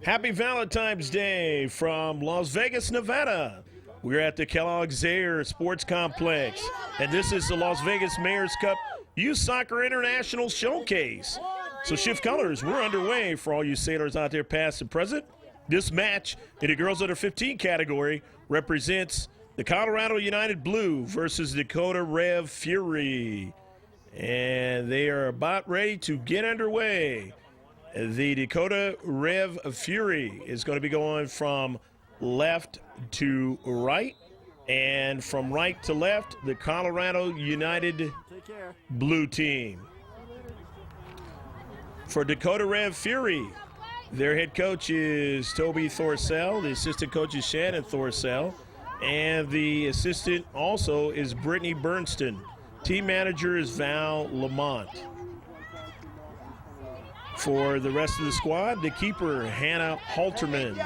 Happy Valentine's Day from Las Vegas, Nevada. We're at the Kellogg-Zaire Sports Complex, and this is the Las Vegas Mayor's Cup Youth Soccer International Showcase. So shift colors, we're underway for all you sailors out there past and present. This match in the girls under 15 category represents the Colorado United Blue versus Dakota Rev Fury. And they are about ready to get underway. The Dakota Rev Fury is going to be going from left to right, and from right to left, the Colorado United Blue team. For Dakota Rev Fury, their head coach is Toby Thorsell, the assistant coach is Shannon Thorsell, and the assistant also is Brittany Bernston. Team manager is Val Lamont. For the rest of the squad, the keeper, Hannah Halterman.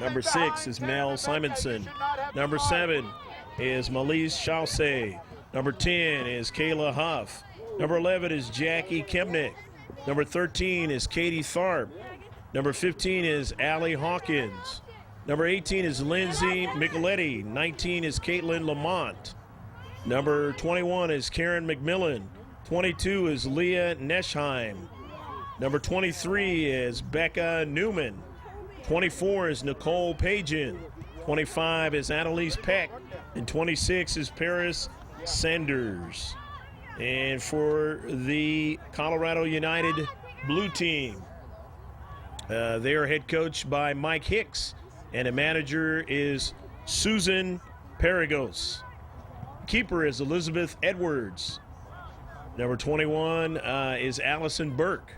Number 6 is Mel Simonson. Number 7 is Melise Chaussee. Number 10 is Kayla Huff. Number 11 is Jackie Kemnick. Number 13 is Katie Tharp. Number 15 is Allie Hawkins. Number 18 is Lindsay Micheletti. 19 is Caitlin Lamont. Number 21 is Karen McMillan. 22 is Leah Neschheim. Number 23 is Becca Newman. 24 is Nicole Pagan. 25 is Annalise Peck. And 26 is Paris Sanders. And for the Colorado United Blue team, they are head coached by Mike Hicks. And the manager is Susan Paragos. Keeper is Elizabeth Edwards. Number 21 is Allison Burke.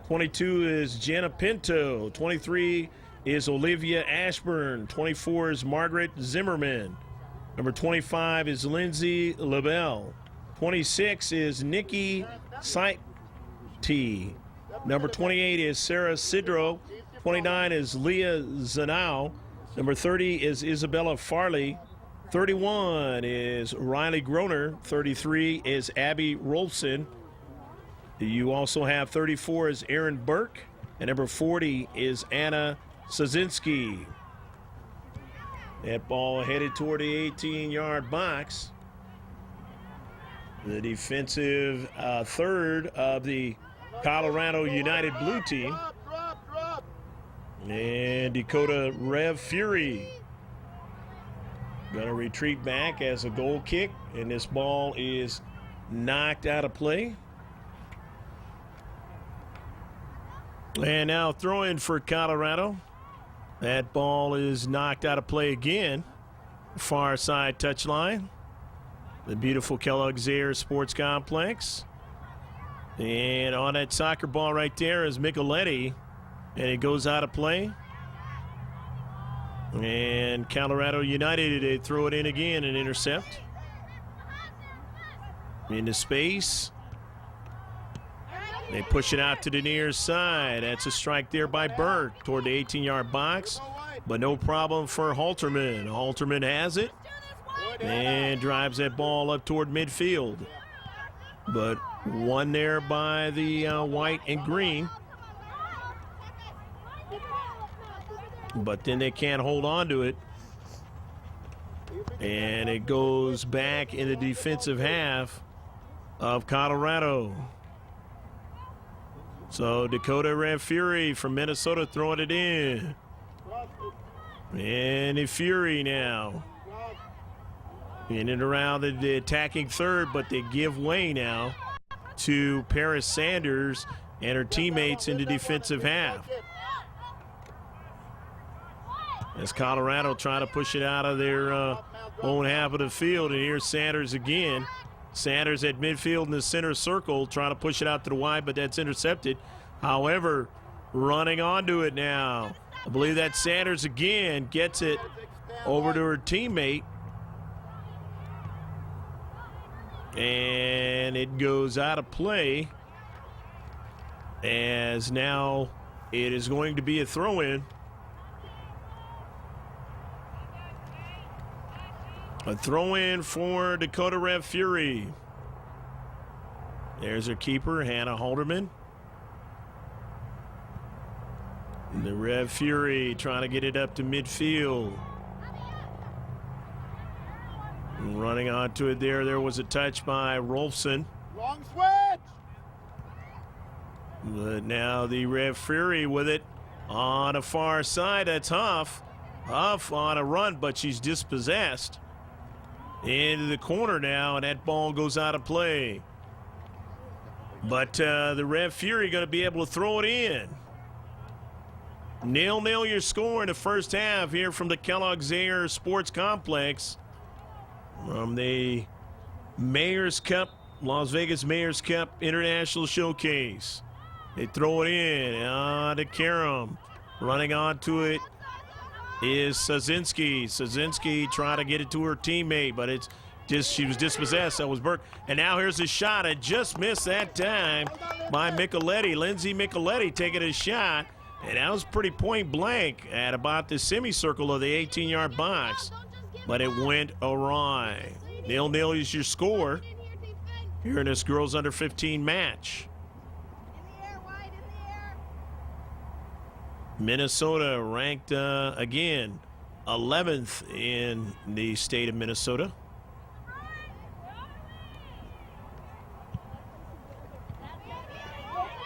22 is Jenna Pinto. 23 is Olivia Ashburn. 24 is Margaret Zimmerman. Number 25 is Lindsay LaBelle. 26 is Nikki Saiti. Number 28 is Sarah Sidro. 29 is Leah Zanau. Number 30 is Isabella Farley. 31 is Riley Groner. 33 is Abby Rolfson. You also have 34 is Aaron Burke, and number 40 is Anna Sazinski. That ball headed toward the 18-yard box. The defensive third of the Colorado United Blue team. And Dakota Rev Fury going to retreat back as a goal kick, and this ball is knocked out of play. And now throw-in for Colorado. That ball is knocked out of play again. Far side touchline. The beautiful Kellogg-Zaire Sports Complex. And on that soccer ball right there is Micheletti. And it goes out of play. And Colorado United, they throw it in again and intercept. Into space. They push it out to the near side. That's a strike there by Burke toward the 18-yard box, but no problem for Halterman. Halterman has it and drives that ball up toward midfield. But one there by the white and green. But then they can't hold on to it. And it goes back in the defensive half of Colorado. So Dakota Rev Fury from Minnesota throwing it in. And the Fury now. In and around the attacking third, but they give way now to Paris Sanders and her teammates in the defensive half. As Colorado trying to push it out of their own half of the field. And here's Sanders again. Sanders at midfield in the center circle, trying to push it out to the wide, but that's intercepted. However, running onto it now. I believe that Sanders again gets it over to her teammate. And it goes out of play, as now it is going to be a throw-in. A throw-in for Dakota Rev Fury. There's her keeper, Hannah Halterman. The Red Fury trying to get it up to midfield. Running onto it there. There was a touch by Rolfson. Long switch. But now the Red Fury with it on the far side. That's Huff. Huff on a run, but she's dispossessed. Into the corner now, and that ball goes out of play. But the Red Fury going to be able to throw it in. 0-0 your score in the first half here from the Kellogg-Zaire Sports Complex. From the Mayor's Cup, Las Vegas Mayor's Cup International Showcase. They throw it in to Karam. Running onto it is Sazinski. Sazinski trying to get it to her teammate, but it's just she was dispossessed. That was Burke. And now here's a shot. It just missed that time by Micheletti. Lindsay Micheletti taking a shot. And that was pretty point blank at about the semicircle of the 18-yard box. But it went awry. 0-0 is your score here in this girls under 15 match. Minnesota ranked again 11th in the state of Minnesota.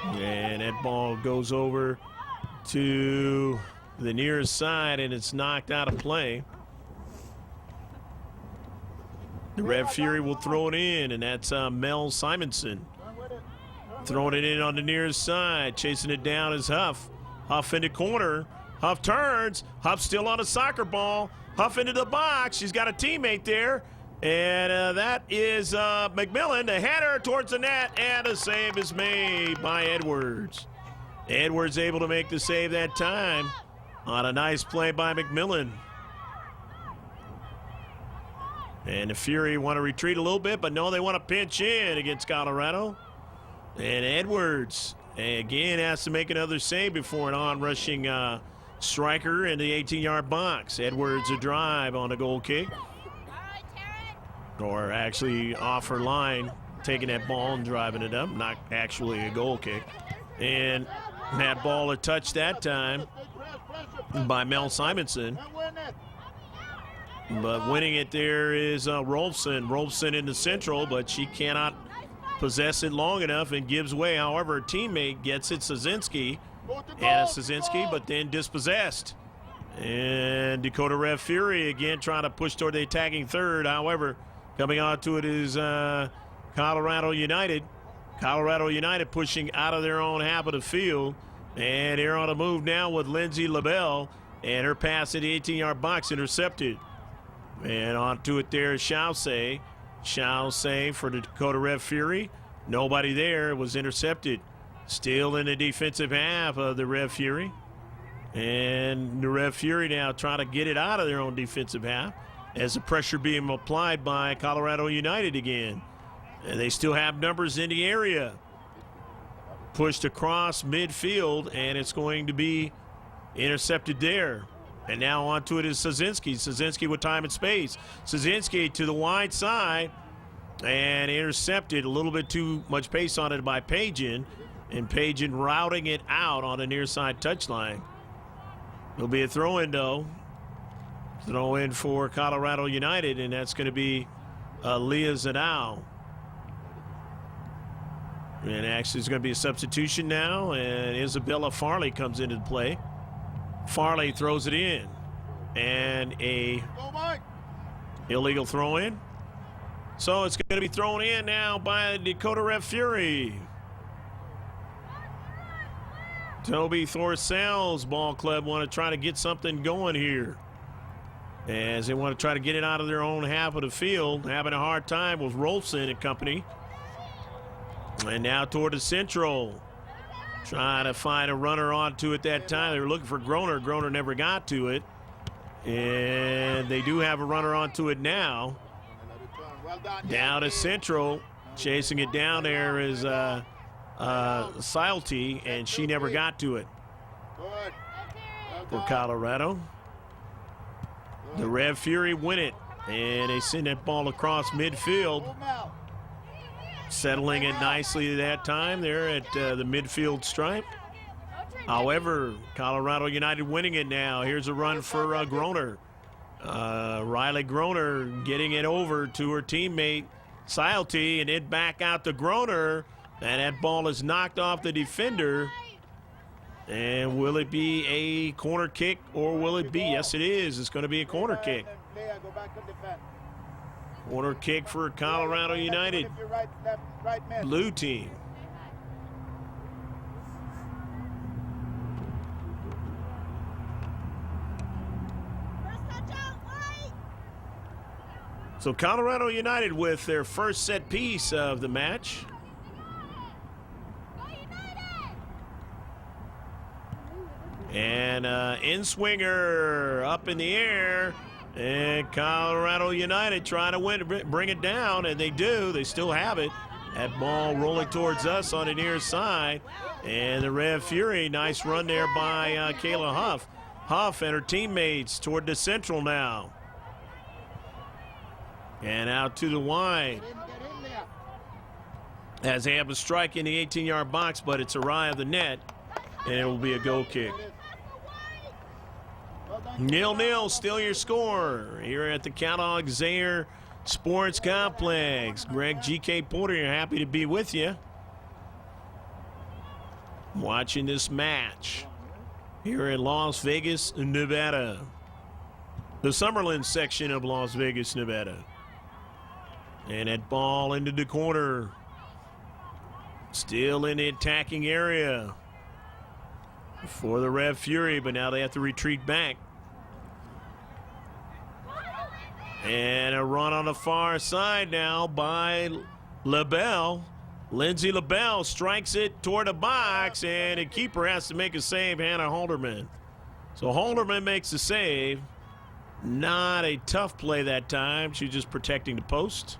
And that ball goes over to the near side, and it's knocked out of play. The Red Fury will throw it in, and that's Mel Simonson. Throwing it in on the near side. Chasing it down is Huff. Huff in the corner. Huff turns. Huff still on a soccer ball. Huff into the box. She's got a teammate there. And that is McMillan. The header towards the net, and a save is made by Edwards. Edwards able to make the save that time on a nice play by McMillan. And the Fury want to retreat a little bit, but no, they want to pinch in against Colorado. And Edwards, again, has to make another save before an on-rushing striker in the 18-yard box. Edwards a drive on a goal kick. Or actually off her line, taking that ball and driving it up. Not actually a goal kick. And that ball a touch that time by Mel Simonson. But winning it there is Rolfson. Rolfson in the central, but she cannot possess it long enough and gives way. However, her teammate gets it, Sazinski. Anna Sazinski, but then dispossessed. And Dakota Red Fury again trying to push toward the attacking third. However, coming on to it is Colorado United. Colorado United pushing out of their own half of the field. And they're on a move now with Lindsay LaBelle. And her pass in the 18-yard box intercepted. And on to it there is Chaussee. Chaussee for the Dakota Red Fury. Nobody there. It was intercepted. Still in the defensive half of the Red Fury. And the Red Fury now trying to get it out of their own defensive half as the pressure being applied by Colorado United again. And they still have numbers in the area. Pushed across midfield, and it's going to be intercepted there. And now onto it is Sazinski. Sazinski with time and space. Sazinski to the wide side and intercepted. A little bit too much pace on it by Pagan. And Pagan routing it out on the near side touchline. It'll be a throw-in, though. Throw-in for Colorado United, and that's going to be Leah Zadal. And actually, it's going to be a substitution now, and Isabella Farley comes into play. Farley throws it in, and a illegal throw-in. So it's going to be thrown in now by Dakota Red Fury. Toby Thorsel's ball club want to try to get something going here, as they want to try to get it out of their own half of the field, having a hard time with Rolfson and company. And now toward the central. Trying to find a runner onto it that time. They were looking for Groner. Groner never got to it. And they do have a runner onto it now. Down to central. Chasing it down there is Silty, and she never got to it for Colorado. The Red Fury win it, and they send that ball across midfield. Settling it nicely that time there at the midfield stripe. However, Colorado United winning it now. Here's a run for Groner. Riley Groner getting it over to her teammate, Silty, and it back out to Groner. And that ball is knocked off the defender. And will it be a corner kick or will it be? Yes, it is. It's going to be a corner kick. Corner kick for Colorado United. Blue team. So Colorado United with their first set piece of the match. And in-swinger up in the air. And Colorado United trying to bring it down, and they do. They still have it. That ball rolling towards us on the near side. And the Rev Fury, nice run there by Kayla Huff. Huff and her teammates toward the central now. And out to the wide. As they have a strike in the 18-yard box, but it's awry of the net, and it will be a goal kick. 0-0, still your score here at the Kellogg Zaire Sports Complex. Greg G.K. Porter, you're happy to be with you. Watching this match here in Las Vegas, Nevada. The Summerlin section of Las Vegas, Nevada. And that ball into the corner. Still in the attacking area for the Rev Fury, but now they have to retreat back. And a run on the far side now by LaBelle. Lindsay LaBelle strikes it toward the box, and the keeper has to make a save, Hannah Halderman. So Halderman makes the save. Not a tough play that time. She's just protecting the post.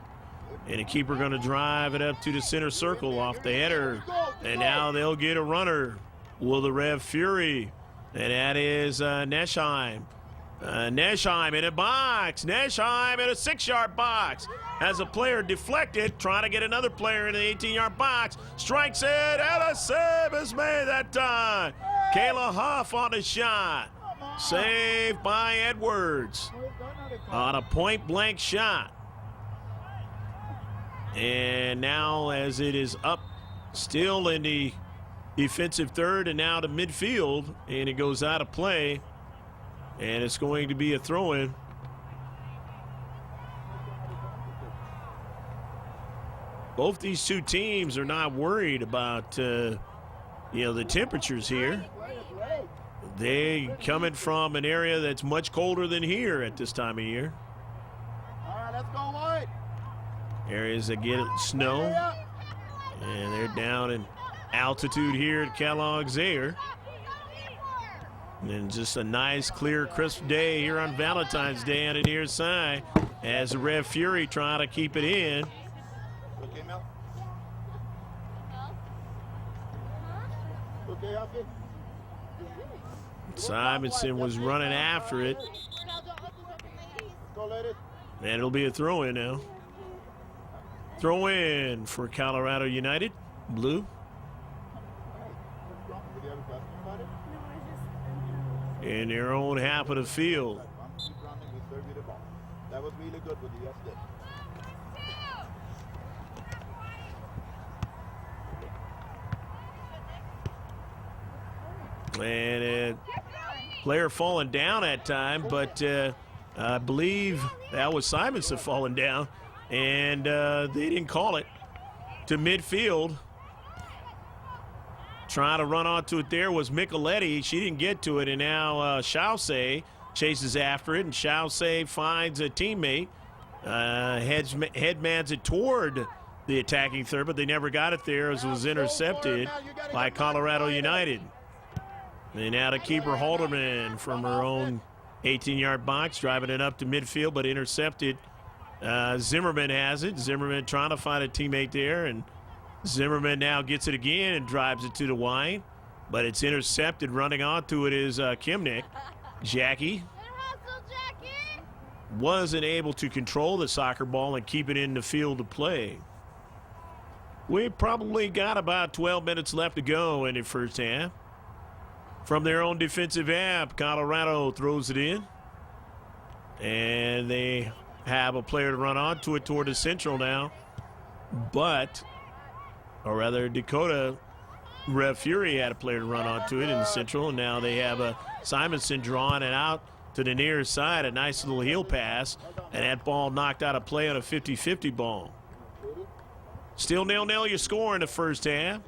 And the keeper going to drive it up to the center circle off the header. And now they'll get a runner. Will the Rev Fury. And that is Neschheim. Neschheim in a box. Neschheim in a 6-yard box. Has a player deflected, trying to get another player in the 18-yard box. Strikes it, and a save is made that time. Kayla Huff on the shot. Saved by Edwards on a point-blank shot. And now as it is up, still in the defensive third and now to midfield, and it goes out of play, and it's going to be a throw-in. Both these two teams are not worried about, the temperatures here. They coming from an area that's much colder than here at this time of year. All right, let's go wide. Areas that get snow, and they're down in altitude here at Kellogg Zaire. And then just a nice, clear, crisp day here on Valentine's Day on the near side as the Rev Fury trying to keep it in. Okay, Mel. Okay, okay. Simonson was running after it. Go, ladies. And it'll be a throw-in now. Throw-in for Colorado United. Blue. In their own half of the field. That was really good with the yes. And a player falling down that time, but I believe that was Simonson falling down, and they didn't call it to midfield. Trying to run onto it there was Micheletti. She didn't get to it, and now Chaussee chases after it, and Chaussee finds a teammate. Headmans it toward the attacking third, but they never got it there as it was intercepted by Colorado United. And now to keeper Halderman from her own 18-yard box, driving it up to midfield, but intercepted. Zimmerman has it. Zimmerman trying to find a teammate there, and Zimmerman now gets it again and drives it to the wide, but it's intercepted. Running onto it is Kimnick. Jackie wasn't able to control the soccer ball and keep it in the field of play. We probably got about 12 minutes left to go in the first half. From their own defensive half, Colorado throws it in. And they have a player to run onto it toward the central now. But, or rather, Dakota Rev Fury had a player to run onto it in the central. And now they have a Simonson drawing it out to the near side. A nice little heel pass. And that ball knocked out of play on a 50-50 ball. Still 0-0 your score in the first half.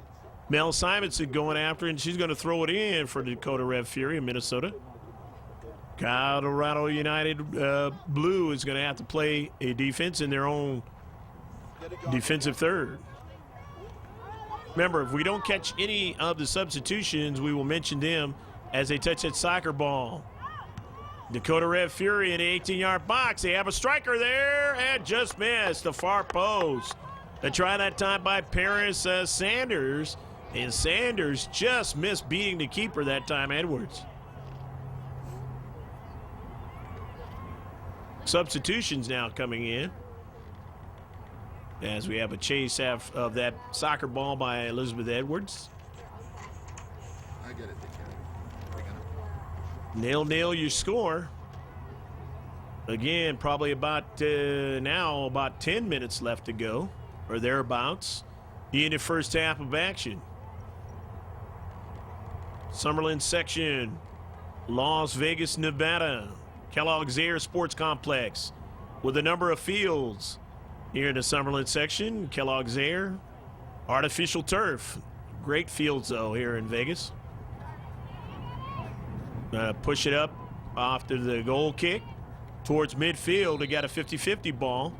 Mel Simonson going after it, and she's going to throw it in for Dakota Rev Fury in Minnesota. Colorado United Blue is going to have to play a defense in their own defensive third. Remember, if we don't catch any of the substitutions, we will mention them as they touch that soccer ball. Dakota Rev Fury in the 18-yard box. They have a striker there and just missed the far post. They try that time by Paris Sanders, and Sanders just missed beating the keeper that time, Edwards. Substitutions now coming in as we have a chase of that soccer ball by Elizabeth Edwards. I get it. 0-0 your score. Again, probably about 10 minutes left to go, or thereabouts, in the first half of action. Summerlin section, Las Vegas, Nevada. Kellogg's Air Sports Complex with a number of fields here in the Summerlin section. Kellogg's Air, artificial turf. Great fields, though, here in Vegas. Push it up after the goal kick towards midfield. They got a 50-50 ball,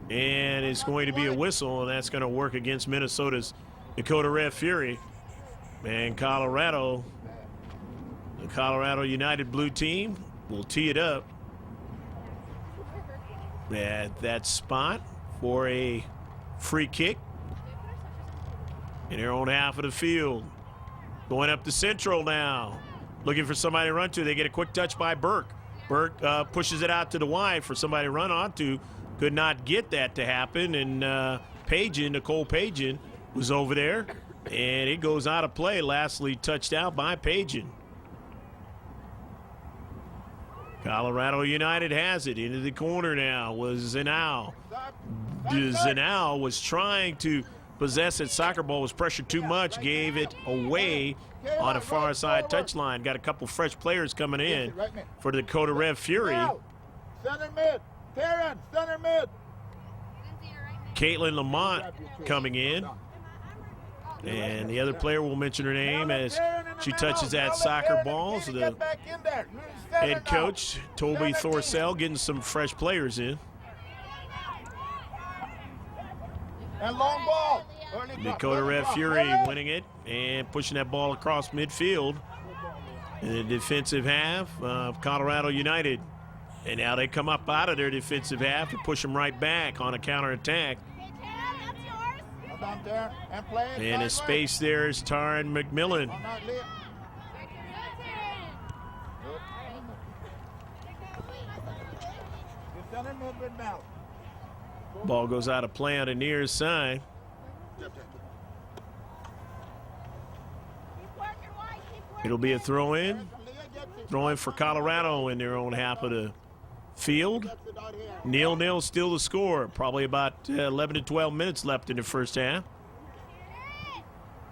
and it's going to be a whistle, and that's going to work against Minnesota's Dakota Rev Fury. And Colorado, the Colorado United Blue team, will tee it up at that spot for a free kick in their own half of the field. Going up the central now, looking for somebody to run to. They get a quick touch by Burke. Burke pushes it out to the wide for somebody to run onto. Could not get that to happen, and Nicole Pagan was over there, and it goes out of play. Lastly touched out by Pagan. Colorado United has it into the corner now. Zanau was trying to possess it. Soccer ball was pressured too much, gave it away on a far side touchline. Got a couple fresh players coming in for the Dakota Rev Fury. Center mid. Taryn, center mid. Caitlin Lamont coming in. And the other player, will mention her name as she touches that soccer ball. So the head coach, Toby Thorsell, getting some fresh players in. And long ball. Dakota Rev Fury winning it and pushing that ball across midfield in the defensive half of Colorado United. And now they come up out of their defensive half to push them right back on a counterattack. And his space there is Taryn McMillan. Ball goes out of play on the near side. It'll be a throw-in. Throw-in for Colorado in their own half of the field. 0-0 still the score. Probably about 11 to 12 minutes left in the first half.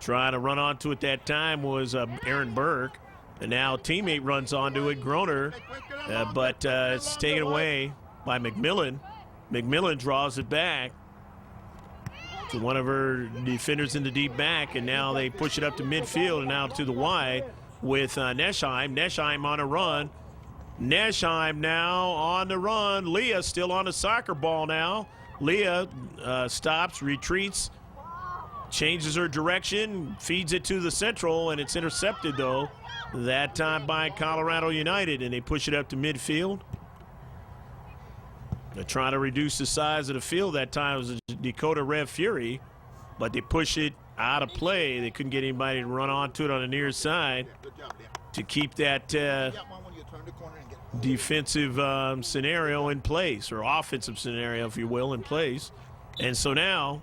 Trying to run onto it that time was Aaron Burke. And now a teammate runs onto it, Groner. But it's taken away by McMillan. McMillan draws it back to one of her defenders in the deep back. And now they push it up to midfield and out to the wide with Neschheim. Neschheim on a run. Neschheim now on the run. Leah still on the soccer ball now. Leah stops, retreats, changes her direction, feeds it to the central, and it's intercepted, though, that time by Colorado United, and they push it up to midfield. They're trying to reduce the size of the field. That time was Dakota Rev Fury, but they push it out of play. They couldn't get anybody to run onto it on the near side to keep that defensive scenario in place, or offensive scenario, if you will, in place. And so now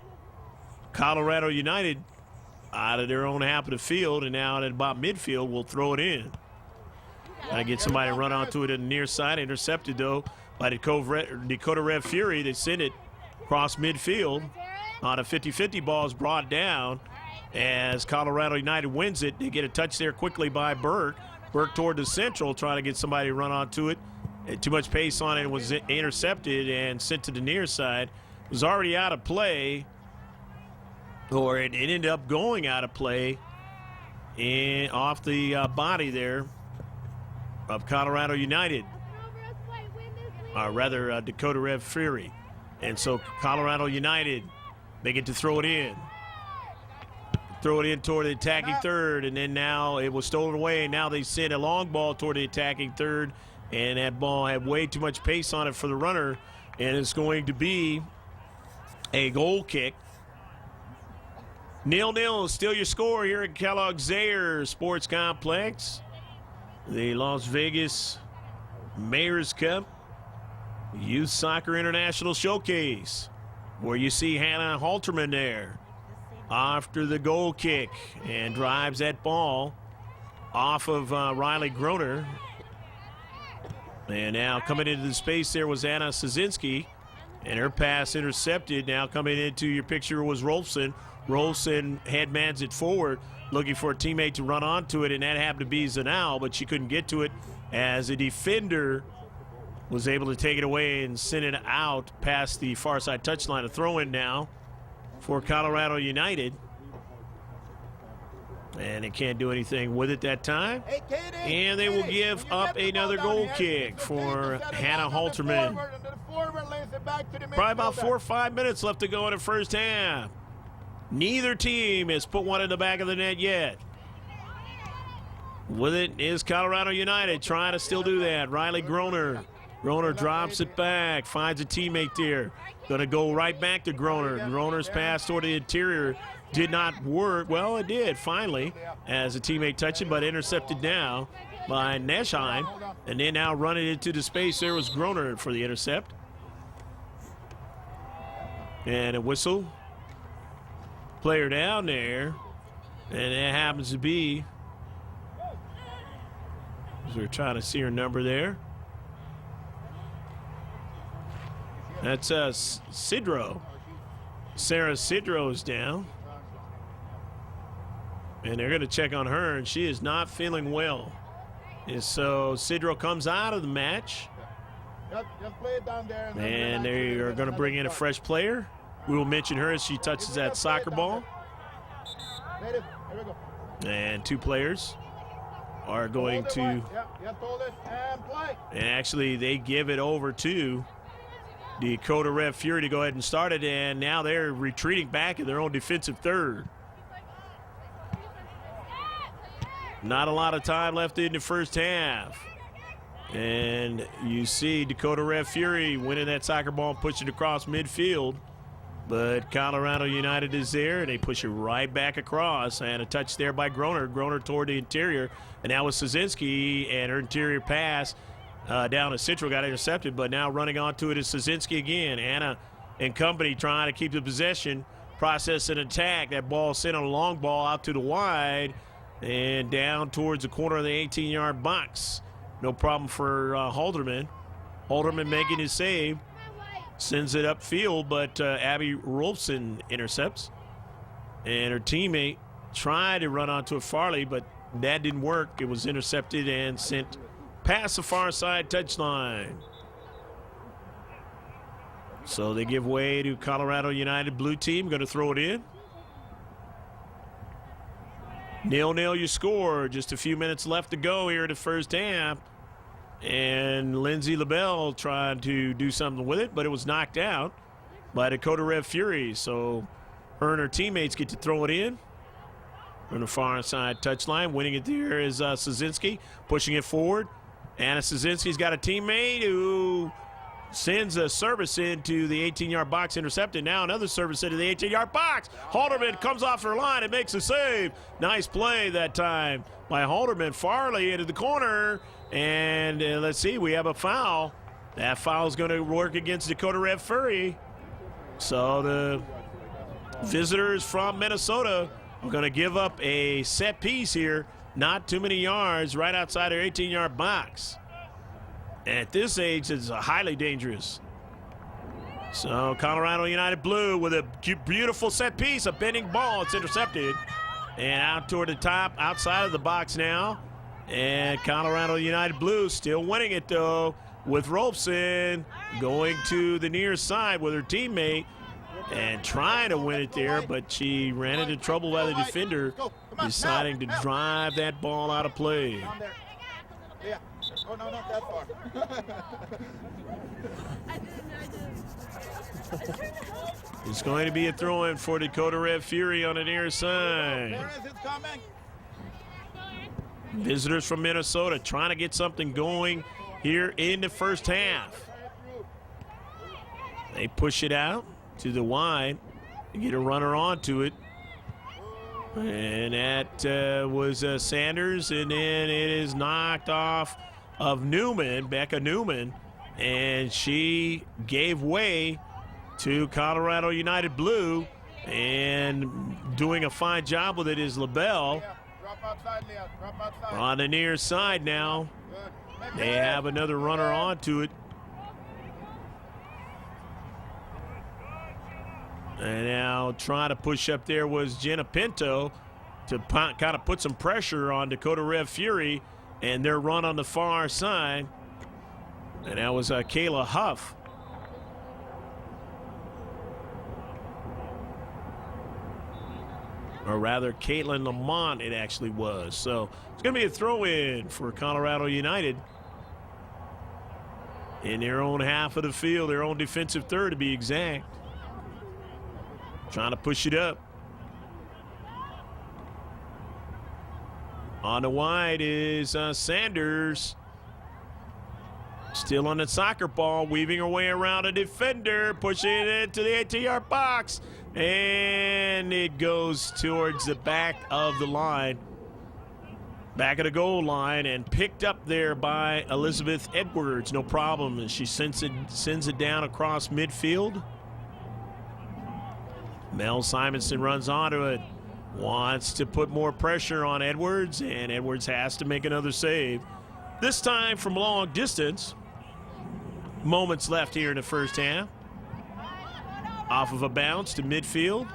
Colorado United out of their own half of the field, and now at about midfield, will throw it in. Gotta get somebody to run onto it in the near side. Intercepted, though, by Dakota Red Fury. They send it across midfield. On a 50-50 ball is brought down as Colorado United wins it. They get a touch there quickly by Burke. Burke toward the central, trying to get somebody to run onto it. Too much pace on it. It was intercepted and sent to the near side. It was already out of play, or it ended up going out of play and off the body there of Colorado United, or rather Dakota Red Fury. And so Colorado United, they get to throw it in. Throw it in toward the attacking third, and then now it was stolen away. Now they send a long ball toward the attacking third, and that ball had way too much pace on it for the runner, and it's going to be a goal kick. 0-0 is still your score here at Kellogg-Zaire Sports Complex. The Las Vegas Mayor's Cup Youth Soccer International Showcase, where you see Hannah Halterman there after the goal kick and drives that ball off of Riley Groner. And now coming into the space there was Anna Szynski, and her pass intercepted. Now coming into your picture was Rolfson. Rolfson headmans it forward, looking for a teammate to run onto it, and that happened to be Zanal, but she couldn't get to it as a defender was able to take it away and send it out past the far side touchline. A throw-in now for Colorado United. And they can't do anything with it that time. And they will give up another goal kick for Hannah Halterman. Probably about 4 or 5 minutes left to go in the first half. Neither team has put one in the back of the net yet. With it is Colorado United trying to still do that. Riley Groner. Groner drops it back, finds a teammate there. Going to go right back to Groner. Groner's pass toward the interior did not work. Well, it did finally as a teammate touched it, but intercepted now by Neschheim. And then now running into the space there was Groner for the intercept. And a whistle. Player down there. And it happens to be, we're trying to see her number there. That's Sidro. Sarah Sidro is down. And they're going to check on her, and she is not feeling well. And so Sidro comes out of the match. And they are going to bring in a fresh player. We will mention her as she touches that soccer ball. And 2 players are going to, and actually they give it over to Dakota Red Fury to go ahead and start it, and now they're retreating back in their own defensive third. Not a lot of time left in the first half. And you see Dakota Red Fury winning that soccer ball and pushing it across midfield. But Colorado United is there, and they push it right back across. And a touch there by Groner. Groner toward the interior. And now with Szynski, and her interior pass down to Central got intercepted, but now running onto it is Szynski again. Anna and company trying to keep the possession, process and attack. That ball sent on a long ball out to the wide and down towards the corner of the 18-yard box. No problem for Halterman. Halterman making his save. Sends it upfield, but Abby Rolfson intercepts. And her teammate tried to run onto it Farley, but that didn't work. It was intercepted and sent past the far side touchline. So they give way to Colorado United blue team. Going to throw it in. 0-0 your score. Just a few minutes left to go here in the first half. And Lindsay LaBelle tried to do something with it, but it was knocked out by Dakota Red Fury. So her and her teammates get to throw it in. On the far side touchline. Winning it there is Szynski, pushing it forward. Anna Szynski's got a teammate who sends a service into the 18-yard box, intercepted. Now another service into the 18-yard box. Halterman comes off her line and makes a save. Nice play that time by Halterman. Farley into the corner. And let's see, we have a foul. That foul is going to work against Dakota Red Fury. So the visitors from Minnesota are going to give up a set piece here, not too many yards, right outside their 18-yard box. At this age, it's highly dangerous. So Colorado United Blue with a beautiful set piece, a bending ball. It's intercepted. And out toward the top, outside of the box now. And Colorado United Blue still winning it, though, with Robeson going to the near side with her teammate and trying to win it there, but she ran into trouble by the defender, deciding to drive that ball out of play. Yeah. Oh, no, not that far. It's going to be a throw-in for Dakota Red Fury on the near side. There is, it's coming. Visitors from Minnesota trying to get something going here in the first half. They push it out to the wide and get a runner onto it. And that was Sanders, and then it is knocked off of Newman, Becca Newman, and she gave way to Colorado United Blue, and doing a fine job with it is LaBelle. Drop outside, Leah. Drop outside. On the near side now. Good. They have another runner onto it. And now trying to push up there was Jenna Pinto to kind of put some pressure on Dakota Red Fury and their run on the far side. And that was Kayla Huff. Or rather, Caitlin Lamont it actually was. So it's going to be a throw-in for Colorado United in their own half of the field, their own defensive third to be exact. Trying to push it up. On the wide is Sanders. Still on the soccer ball, weaving her way around a defender, pushing it into the 18-yard box. And it goes towards the back of the line. Back of the goal line, and picked up there by Elizabeth Edwards. No problem. And she sends it down across midfield. Mel Simonson runs onto it. Wants to put more pressure on Edwards, and Edwards has to make another save. This time from long distance. Moments left here in the first half. Off of a bounce to midfield.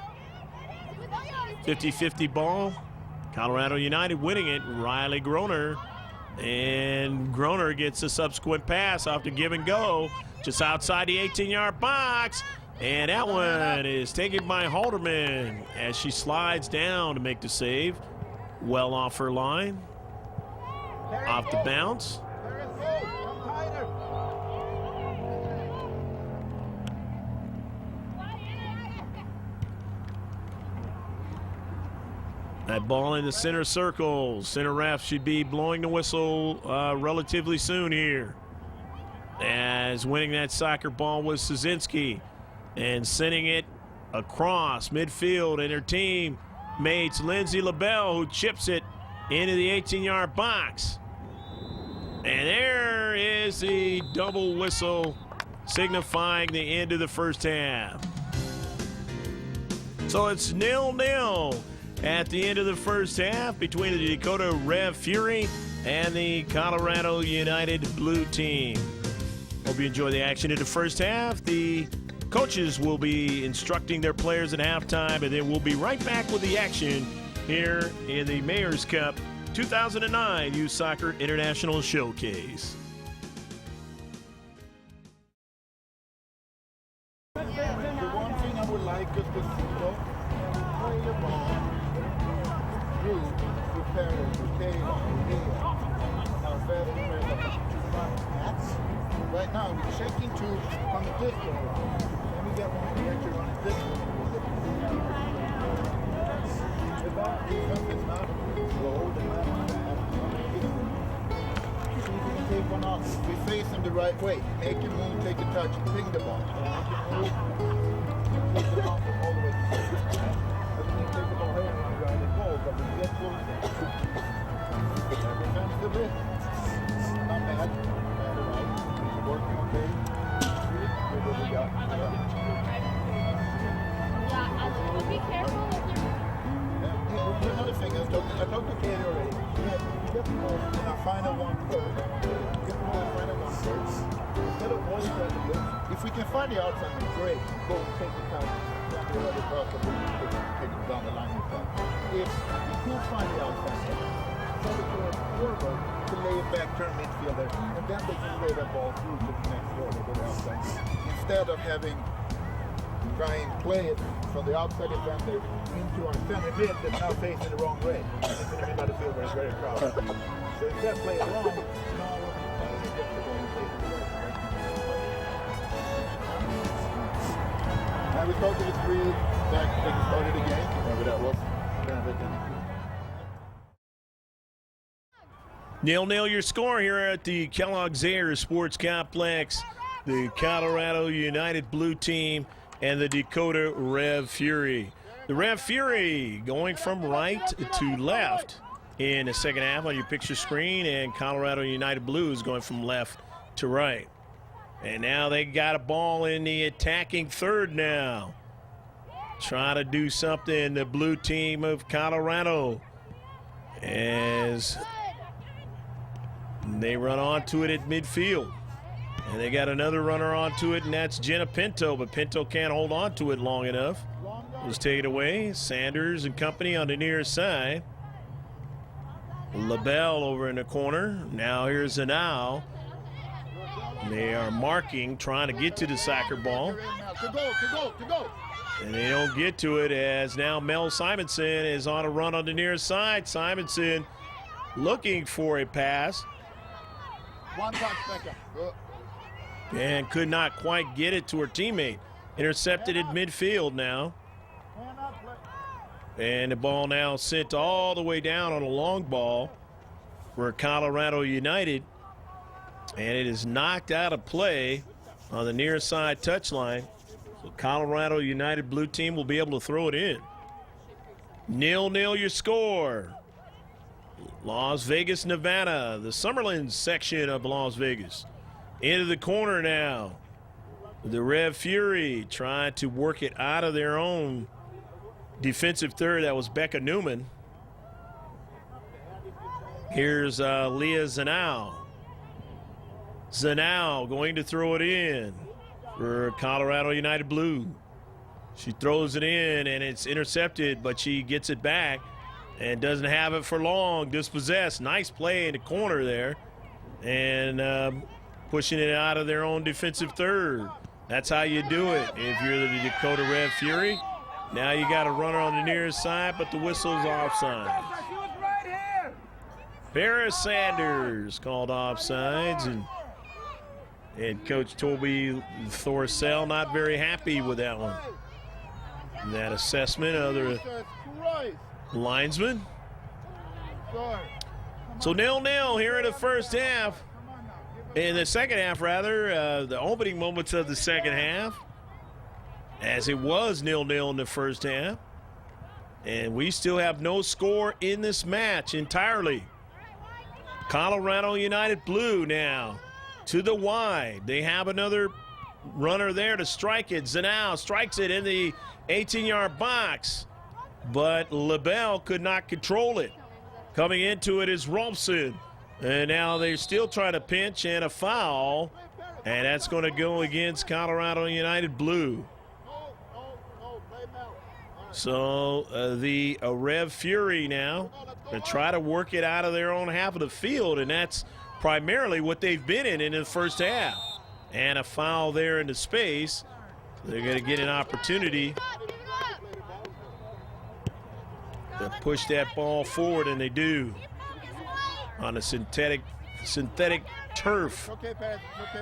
50-50 ball. Colorado United winning it. Riley Groner. And Groner gets a subsequent pass off the give and go. Just outside the 18-yard box. And that one is taken by Halderman as she slides down to make the save. Well off her line. Off the bounce. That ball in the center circle. Center ref should be blowing the whistle relatively soon here. As winning that soccer ball was Szynski. And sending it across midfield, and her team mates Lindsay LaBelle, who chips it into the 18-yard box. And there is the double whistle signifying the end of the first half. So it's 0-0 at the end of the first half between the Dakota Rev Fury and the Colorado United Blue team. Hope you enjoy the action in the first half. The coaches will be instructing their players at halftime, and then we'll be right back with the action here in the Mayor's Cup 2009 Youth Soccer International Showcase. The one thing I would like is to play the ball through the parents, the tail, right now we're checking to on the distance. Let me get one picture on the distance. If our defense is not slow, then not bad. See if we can take one off. We face him the right way. Make him move, take a touch, ping the ball. Make him move, take the ball all the way to the center. Doesn't take the ball here and run around the goal, but we get close. Defensively, not bad. Working okay. What we got? Yeah, be careful with your... one first. Get the final one first. Instead of always trying to look, if we can find the outside, great. Go and take the time. Down the other cross and take it down the line with that. If we can't find the outside, so we can forward to lay it back, turn midfielder, and then they can lay that ball through to the next row. They go outside. Instead of having try and play it from the outside defender into our center mid that's now facing the wrong way. It's in the middle of the field where it's very crowded. So instead of play it wrong, now we get the ball and play it right. Now we start to the three back when we started the game, whatever that was. 0-0 your score here at the Kellogg's Air Sports Complex. The Colorado United Blue Team and the Dakota Rev Fury. The Rev Fury going from right to left in the second half on your picture screen, and Colorado United Blues going from left to right. And now they got a ball in the attacking third now. Try to do something, the blue team of Colorado, as they run onto it at midfield. And they got another runner onto it, and that's Jenna Pinto, but Pinto can't hold on to it long enough. It was taken away. Sanders and company on the near side. LaBelle over in the corner. Now here's Zanau. They are marking, trying to get to the soccer ball. And they don't get to it, as now Mel Simonson is on a run on the near side. Simonson looking for a pass. One touch, Becca. And could not quite get it to her teammate. Intercepted at midfield now. And the ball now sent all the way down on a long ball for Colorado United. And it is knocked out of play on the near side touchline. So Colorado United Blue Team will be able to throw it in. 0-0 your score. Las Vegas, Nevada, the Summerlin section of Las Vegas. Into the corner now. The Rev Fury trying to work it out of their own defensive third. That was Becca Newman. Here's Leah Zanau. Zanau going to throw it in for Colorado United Blue. She throws it in, and it's intercepted, but she gets it back and doesn't have it for long. Dispossessed. Nice play in the corner there. And pushing it out of their own defensive third. That's how you do it if you're the Dakota Rev Fury. Now you got a runner on the near side, but the whistle's offside. Paris Sanders called offsides, and Coach Toby Thorsell not very happy with that one. And that assessment of the linesman. So 0-0 here in the first half. In the second half, rather, the opening moments of the second half, as it was 0-0 in the first half. And we still have no score in this match entirely. Colorado United Blue now to the wide. They have another runner there to strike it. Zanau strikes it in the 18-yard box, but LaBelle could not control it. Coming into it is Rolfson. And now they're still trying to pinch, and a foul. And that's going to go against Colorado United Blue. So the Rev Fury now to try to work it out of their own half of the field, and that's primarily what they've been in the first half. And a foul there into space. They're going to get an opportunity to push that ball forward, and they do. On a synthetic turf.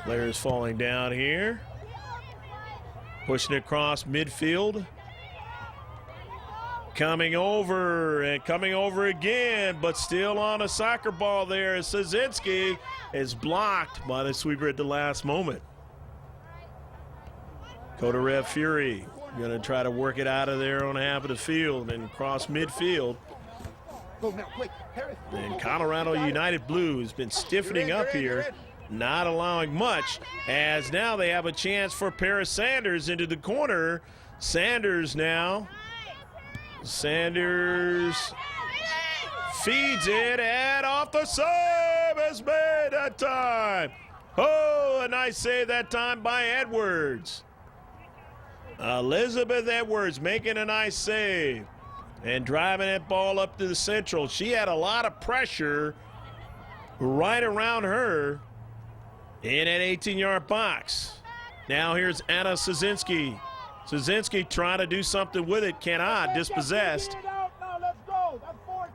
Players falling down here. Pushing it across midfield. Coming over and coming over again, but still on a soccer ball there. Szynski is blocked by the sweeper at the last moment. Dakota Rev Fury going to try to work it out of their own half of the field and cross midfield. And Colorado United Blue has been stiffening up here, not allowing much, as now they have a chance for Paris Sanders into the corner. Sanders now. Sanders feeds it, and off the save, is made that time. Oh, a nice save that time by Edwards. Elizabeth Edwards making a nice save and driving that ball up to the central. She had a lot of pressure right around her in that 18-yard box. Now here's Anna Szynski. Szynski trying to do something with it, cannot, dispossessed.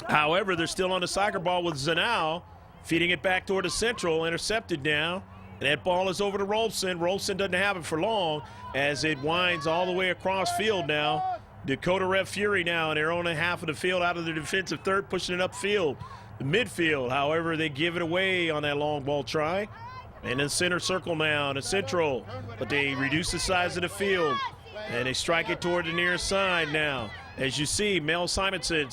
However, they're still on the soccer ball with Zanau, feeding it back toward the central, intercepted now. And that ball is over to Rolfson. Rolfson doesn't have it for long as it winds all the way across field now. Dakota Rev Fury now in their own half of the field out of the defensive third, pushing it upfield. The midfield, however, they give it away on that long ball try. And in center circle now, the central, but they reduce the size of the field. And they strike it toward the near side now. As you see, Mel Simonson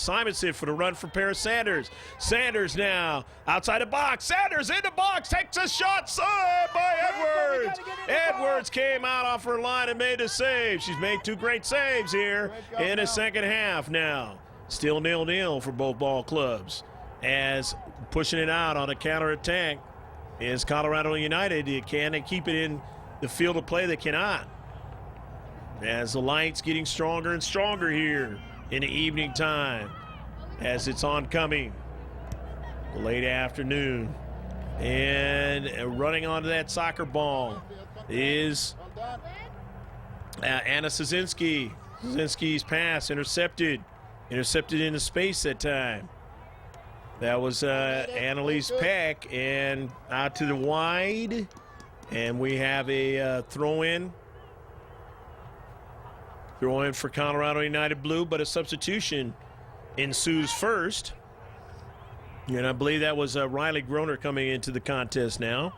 for the run for Paris Sanders. Sanders now outside the box. Sanders in the box, takes a shot, saved by Edwards. Edwards came out off her line and made a save. She's made two great saves here in the second half now. Still 0-0 for both ball clubs. As pushing it out on a counterattack is Colorado United. Can they keep it in the field of play? They cannot. As the light's getting stronger and stronger here in the evening time as it's oncoming late afternoon. And running onto that soccer ball is Anna Szynski. Szynski's pass intercepted into space that time. That was Annalise Peck, and out to the wide, and we have a throw-in for Colorado United Blue, but a substitution ensues first. And I believe that was Riley Groner coming into the contest now.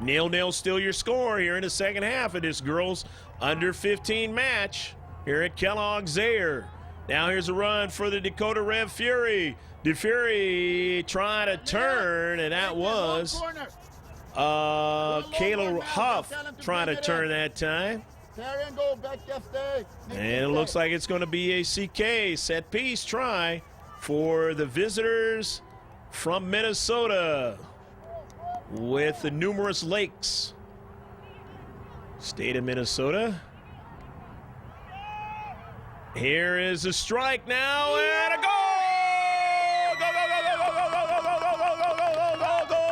0-0 still your score here in the second half of this girls under 15 match here at Kellogg Zaire. Now here's a run for the Dakota Rev Fury. DeFury trying to turn, and that was Kayla Huff trying to turn that time. And it looks like it's going to be a CK set piece try for the visitors from Minnesota with the numerous lakes. State of Minnesota. Here is a strike now and a goal! Go, go, go, go, go, go, go, go, go, go, go, go, goal!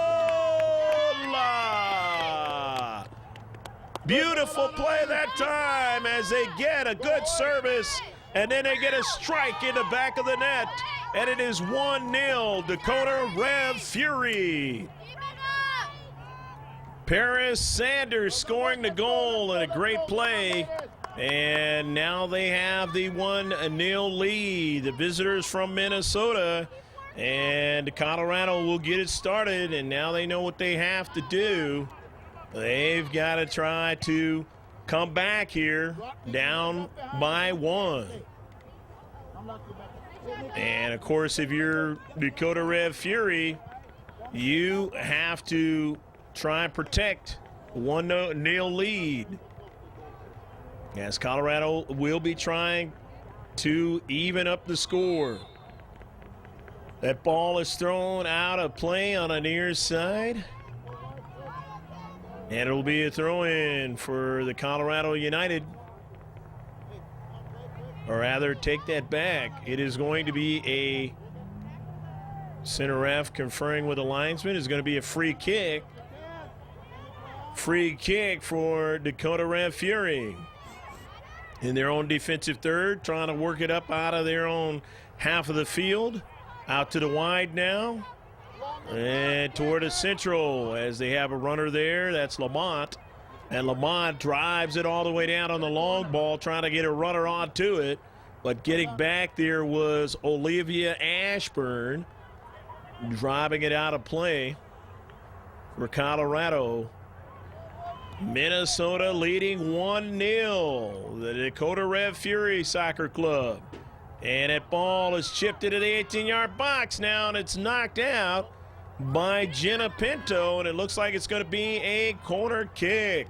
Beautiful play that time as they get a good service and then they get a strike in the back of the net. And it is 1-0 Dakota Rev Fury. Paris Sanders scoring the goal and a great play. And now they have the 1-0 lead. The visitors from Minnesota. And Colorado will get it started. And now they know what they have to do. They've got to try to come back here down by 1. And, of course, if you're Dakota Rev Fury, you have to try and protect 1-0 lead. As Colorado will be trying to even up the score. That ball is thrown out of play on a near side. And it'll be a throw-in for the Colorado United. Or rather, take that back. It is going to be a center ref conferring with the linesman. It's going to be a free kick. Free kick for Dakota Rev Fury. In their own defensive third, trying to work it up out of their own half of the field. Out to the wide now. And toward the central as they have a runner there. That's Lamont. And Lamont drives it all the way down on the long ball, trying to get a runner onto it. But getting back there was Olivia Ashburn, driving it out of play for Colorado. Minnesota leading 1-0. The Dakota Rev Fury Soccer Club. And that ball is chipped into the 18-yard box now, and it's knocked out by Jenna Pinto, and it looks like it's going to be a corner kick.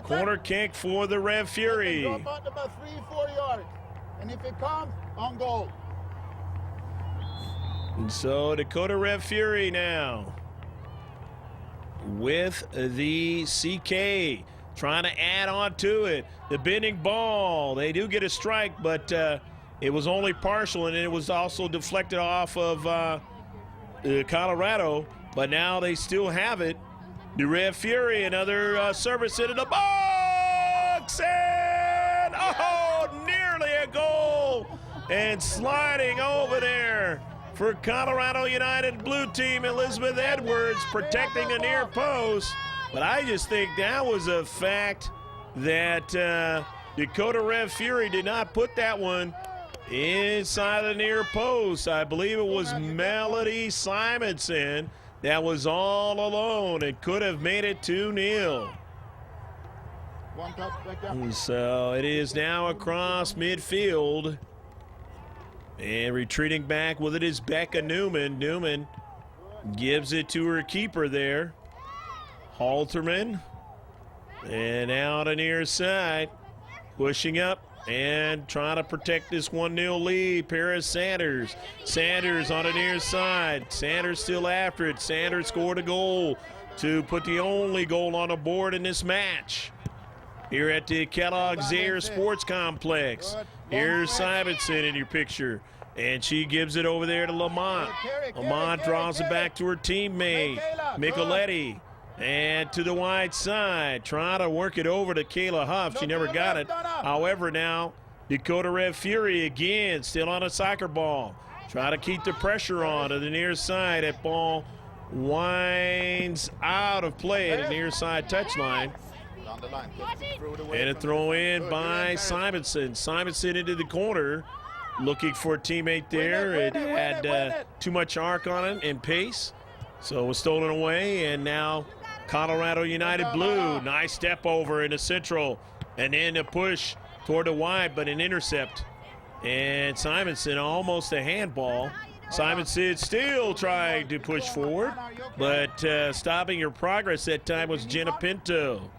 Corner kick for the Rev Fury. Drop out about 3-4 yards, and if it comes, on goal. And so Dakota Red Fury now with the CK, trying to add on to it. The bending ball, they do get a strike, but it was only partial, and it was also deflected off of Colorado, but now they still have it. The Red Fury, another service into the box, and nearly a goal, and sliding over there for Colorado United blue team, Elizabeth Edwards protecting the near post. But I just think that was a fact that Dakota Red Fury did not put that one inside the near post. I believe it was Melody Simonson that was all alone. It could have made it 2-0. And so it is now across midfield. And retreating back with it is Becca Newman. Newman gives it to her keeper there, Halterman. And out on the near side, pushing up and trying to protect this 1-0 lead. Paris Sanders. Sanders on the near side. Sanders still after it. Sanders scored a goal to put the only goal on the board in this match here at the Kellogg-Zaire Sports Complex. Here's Simonson in your picture, and she gives it over there to Lamont. Lamont draws it back to her teammate, Micheletti, and to the wide side, trying to work it over to Kayla Huff. She never got it. However, now Dakota Red Fury again, still on a soccer ball. Try to keep the pressure on to the near side. That ball winds out of play at the near side touchline. And a throw in by Simonson. Simonson into the corner, looking for a teammate there. It had too much arc on it and pace, so it was stolen away. And now Colorado United blue. Nice step over in the central, and then a push toward the wide, but an intercept. And Simonson, almost a handball. Simonson still trying to push forward, but stopping her progress that time was Jenna Pinto.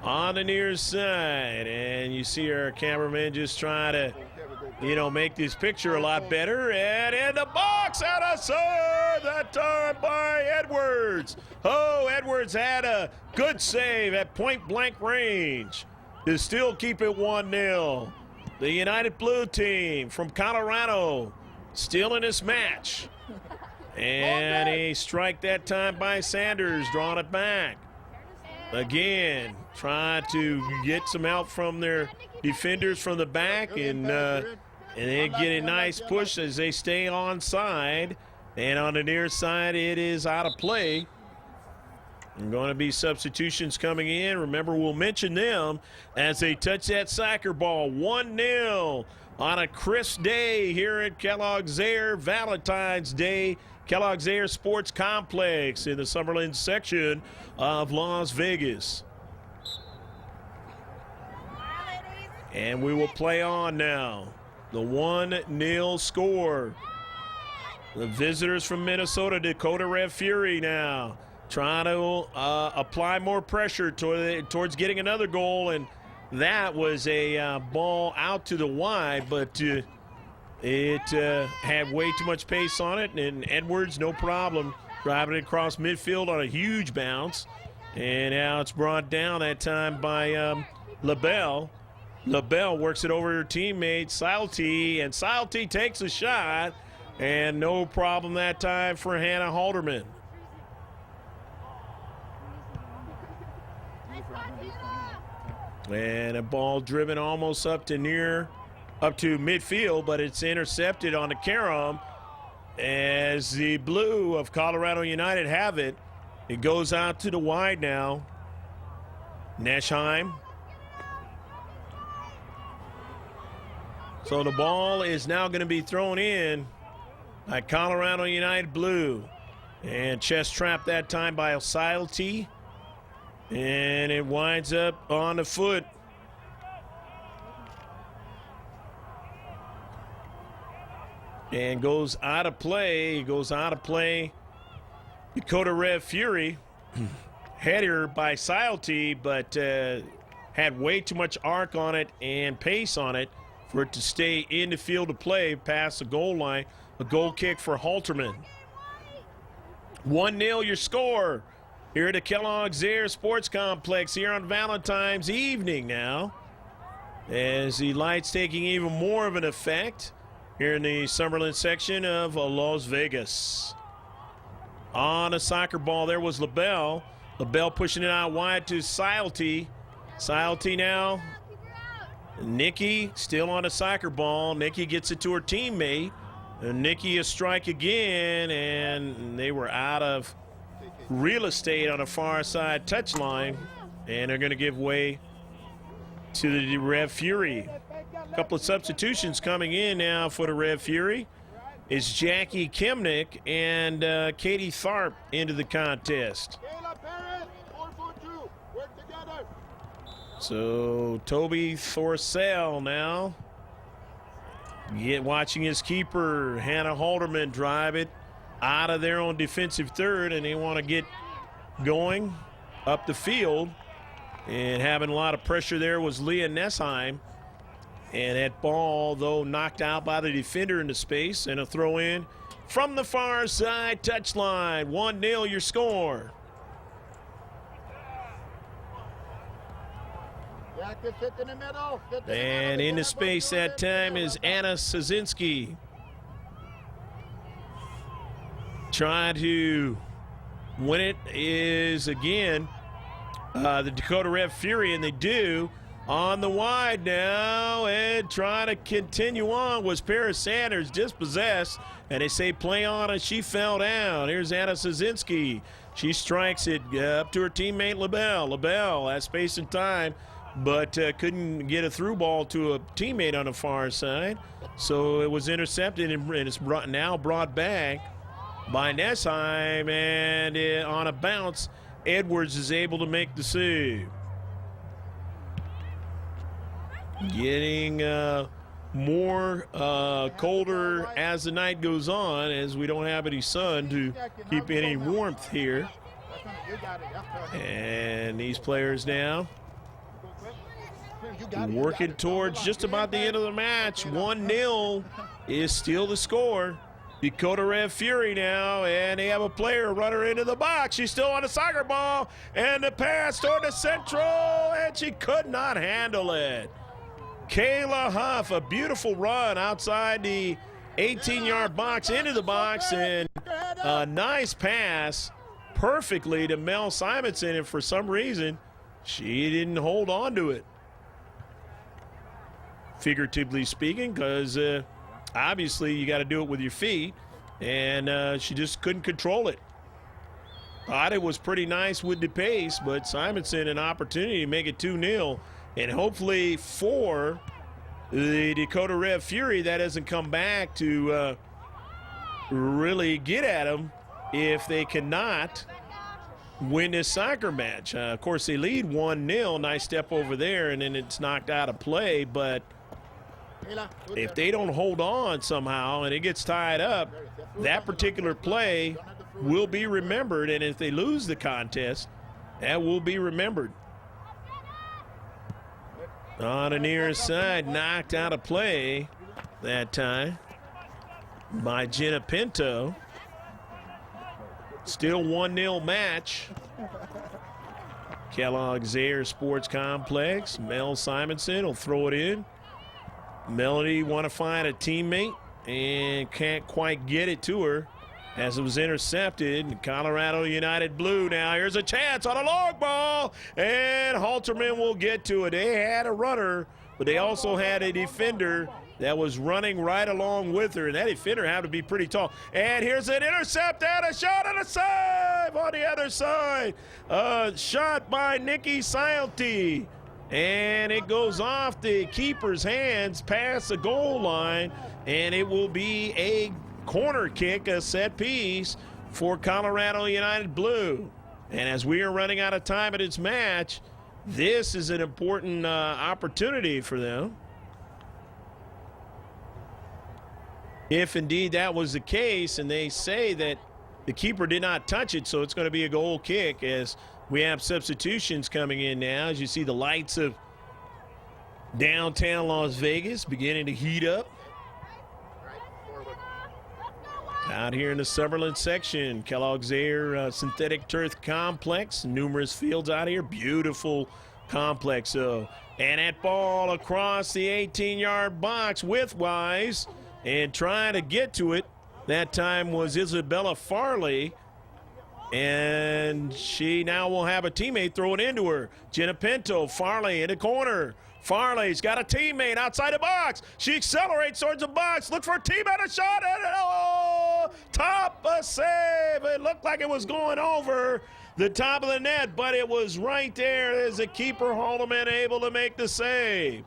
On the near side, and you see our cameraman just trying to, make this picture a lot better. And in the box, out of serve, that time by Edwards. Oh, Edwards had a good save at point-blank range to still keep it 1-0. The United Blue team from Colorado still in this match. And a strike that time by Sanders, drawing it back. Again, trying to get some help from their defenders from the back, and they get a nice push as they stay onside. And on the near side, it is out of play. And going to be substitutions coming in. Remember, we'll mention them as they touch that soccer ball. 1-0 on a crisp day here at Kellogg-Zaire, Valentine's Day. Kellogg-Zaire Sports Complex in the Summerlin section of Las Vegas. And we will play on now. The 1-0 score. The visitors from Minnesota, Dakota Red Fury now, trying to apply more pressure towards getting another goal. And that was a ball out to the wide, but it had way too much pace on it, and Edwards, no problem, driving it across midfield on a huge bounce. And now it's brought down that time by LaBelle. LaBelle works it over her teammate, Silty, and Silty takes a shot, and no problem that time for Hannah Halderman. And a ball driven almost up to midfield, but it's intercepted on the carom as the blue of Colorado United have it. It goes out to the wide now. Neschheim. So the ball is now going to be thrown in by Colorado United blue. And chest trap that time by Osilety. And it winds up on the foot. And goes out of play. Dakota Red Fury. Header by Silty, but had way too much arc on it and pace on it for it to stay in the field of play past the goal line. A goal kick for Halterman. 1-0 your score here at the Kellogg's Air Sports Complex here on Valentine's evening now, as the lights taking even more of an effect here in the Summerlin section of Las Vegas. On a soccer ball there was LaBelle. LaBelle pushing it out wide to Silty. Silty now. Nikki still on a soccer ball. Nikki gets it to her teammate. And Nikki a strike again, and they were out of real estate on the far side touchline, and they're going to give way to the Red Fury. A couple of substitutions coming in now for the Red Fury. It's Jackie Kimnick and Katie Tharp into the contest. So Toby Thorsell now watching his keeper, Hannah Halterman, drive it out of their own defensive third, and they want to get going up the field. And having a lot of pressure there was Leah Nessheim. And that ball, though, knocked out by the defender into space, and a throw in from the far side touchline. 1-0 your score. And into space that time is Anna Sazinski. Trying to win it is, again, the Dakota Red Fury, and they do. On the wide now, and trying to continue on was Paris Sanders, dispossessed, and they say play on, and she fell down. Here's Anna Sazinski. She strikes it up to her teammate LaBelle. LaBelle has space and time, but couldn't get a through ball to a teammate on the far side. So it was intercepted, and it's now brought back by Nessheim, and on a bounce, Edwards is able to make the save. Getting more colder as the night goes on, as we don't have any sun to keep any warmth here. And these players now working towards just about the end of the match. 1-0 is still the score. Dakota Red Fury now, and they have a player runner into the box. She's still on the soccer ball, and the pass toward the central, and she could not handle it. Kayla Huff, a beautiful run outside the 18-yard box into the box, and a nice pass perfectly to Mel Simonson, and for some reason, she didn't hold on to it. Figuratively speaking, because obviously you got to do it with your feet, and she just couldn't control it. Thought it was pretty nice with the pace, but Simonson an opportunity to make it 2-0. And hopefully for the Dakota Red Fury, that doesn't come back to really get at them if they cannot win this soccer match. Of course, they lead 1-0. Nice step over there, and then it's knocked out of play. But if they don't hold on somehow and it gets tied up, that particular play will be remembered. And if they lose the contest, that will be remembered. On the near side, knocked out of play that time by Jenna Pinto. Still 1-0 match. Kellogg's Air Sports Complex. Mel Simonson will throw it in. Melody want to find a teammate and can't quite get it to her as it was intercepted. Colorado United Blue now. Here's a chance on a long ball, and Halterman will get to it. They had a runner, but they also had a defender that was running right along with her, and that defender had to be pretty tall. And here's an intercept and a shot and a save on the other side. Shot by Nikki Silty, and it goes off the keeper's hands past the goal line, and it will be a corner kick, a set piece for Colorado United Blue. And as we are running out of time at its match, this is an important opportunity for them. If indeed that was the case, and they say that the keeper did not touch it, so it's going to be a goal kick as we have substitutions coming in now. As you see the lights of Downtown Las Vegas beginning to heat up. Out here in the Summerlin section, Kellogg's Air Synthetic Turf Complex. Numerous fields out here. Beautiful complex, though. And that ball across the 18-yard box widthwise and trying to get to it. That time was Isabella Farley. And she now will have a teammate throw it into her. Jenna Pinto, Farley in the corner. Farley's got a teammate outside the box. She accelerates towards the box. Look for a teammate, a shot, and top a save. It looked like it was going over the top of the net, but it was right there as the keeper Haldeman able to make the save.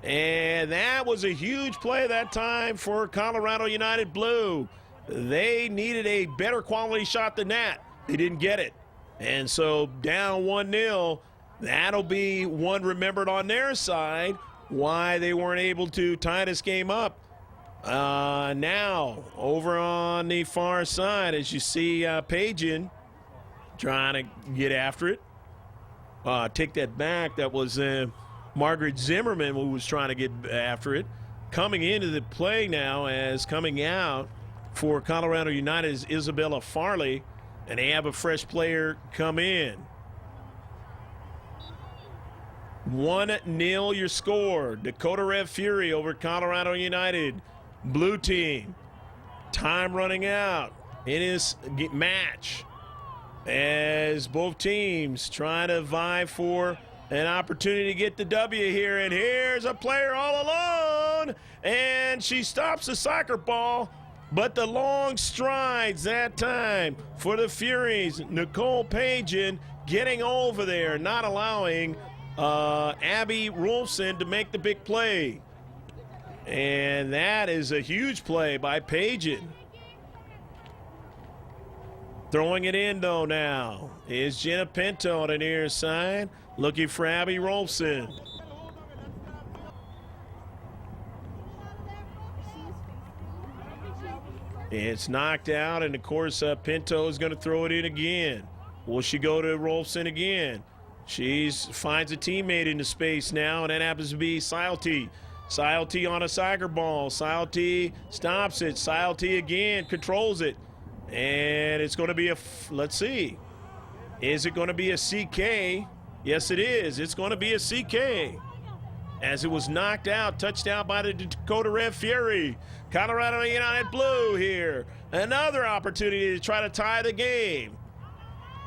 And that was a huge play that time for Colorado United Blue. They needed a better quality shot than that. They didn't get it. And so down 1-0. That'll be one remembered on their side, why they weren't able to tie this game up. Now, over on the far side, as you see Pagan trying to get after it. Take that back. That was Margaret Zimmerman who was trying to get after it. Coming into the play now as coming out for Colorado United is Isabella Farley, and they have a fresh player come in. 1-0 your score. Dakota Red Fury over Colorado United. Blue team. Time running out in this match as both teams trying to vie for an opportunity to get the W here. And here's a player all alone, and she stops the soccer ball, but the long strides that time for the Furies. Nicole Pagan getting over there, not allowing Abby Rolfson to make the big play. And that is a huge play by Pagan. Throwing it in, though, now is Jenna Pinto on the near side, looking for Abby Rolfson. It's knocked out, and of course Pinto is going to throw it in again. Will she go to Rolfson again? She finds a teammate in the space now, and that happens to be Silty. Silty on a soccer ball. Silty stops it. Silty again controls it. And it's going to be let's see. Is it going to be a CK? Yes, it is. It's going to be a CK. As it was knocked out, touched out by the Dakota Red Fury. Colorado United Blue here. Another opportunity to try to tie the game.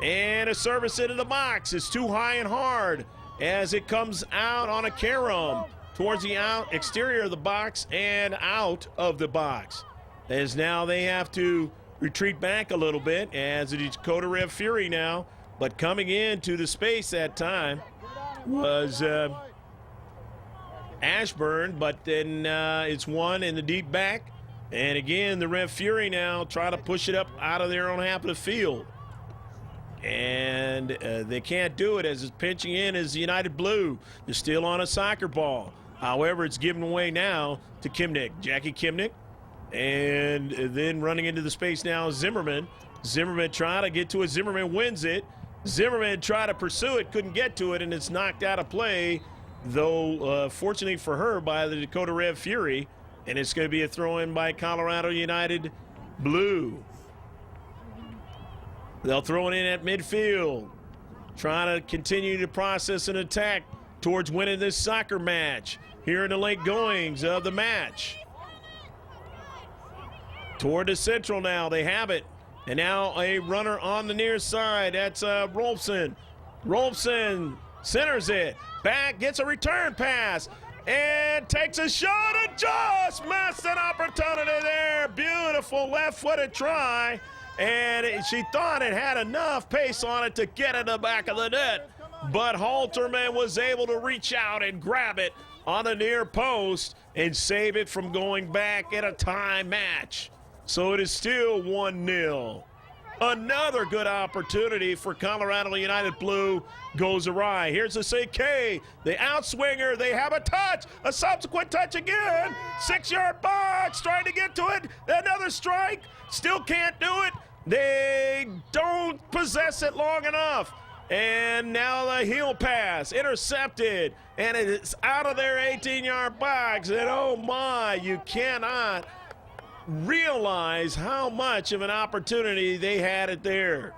And a service into the box. It's too high and hard as it comes out on a carom towards the exterior of the box and out of the box. As now they have to retreat back a little bit as the Dakota Red Fury now. But coming into the space that time was Ashburn, but then it's one in the deep back. And again, the Red Fury now try to push it up out of their own half of the field. And they can't do it as it's pinching in as the United Blue. They're still on a soccer ball. However, it's given away now to Kimnick, Jackie Kimnick. And then running into the space now is Zimmerman. Zimmerman trying to get to it. Zimmerman wins it. Zimmerman tried to pursue it, couldn't get to it, and it's knocked out of play, though fortunately for her by the Dakota Red Fury. And it's going to be a throw-in by Colorado United Blue. They'll throw it in at midfield, trying to continue to process an attack towards winning this soccer match here in the late goings of the match. Toward the central now, they have it. And now a runner on the near side. That's Rolfson. Rolfson centers it. Back, gets a return pass. And takes a shot and just missed an opportunity there. Beautiful left-footed try. And she thought it had enough pace on it to get in the back of the net. But Halterman was able to reach out and grab it on the near post and save it from going back in a tie match. So it is still 1-0. Another good opportunity for Colorado United Blue goes awry. Here's the CK, the outswinger. They have a touch, a subsequent touch again. 6-yard box, trying to get to it. Another strike, still can't do it. They don't possess it long enough. And now the heel pass, intercepted, and it's out of their 18-yard box. And oh my, you cannot realize how much of an opportunity they had it there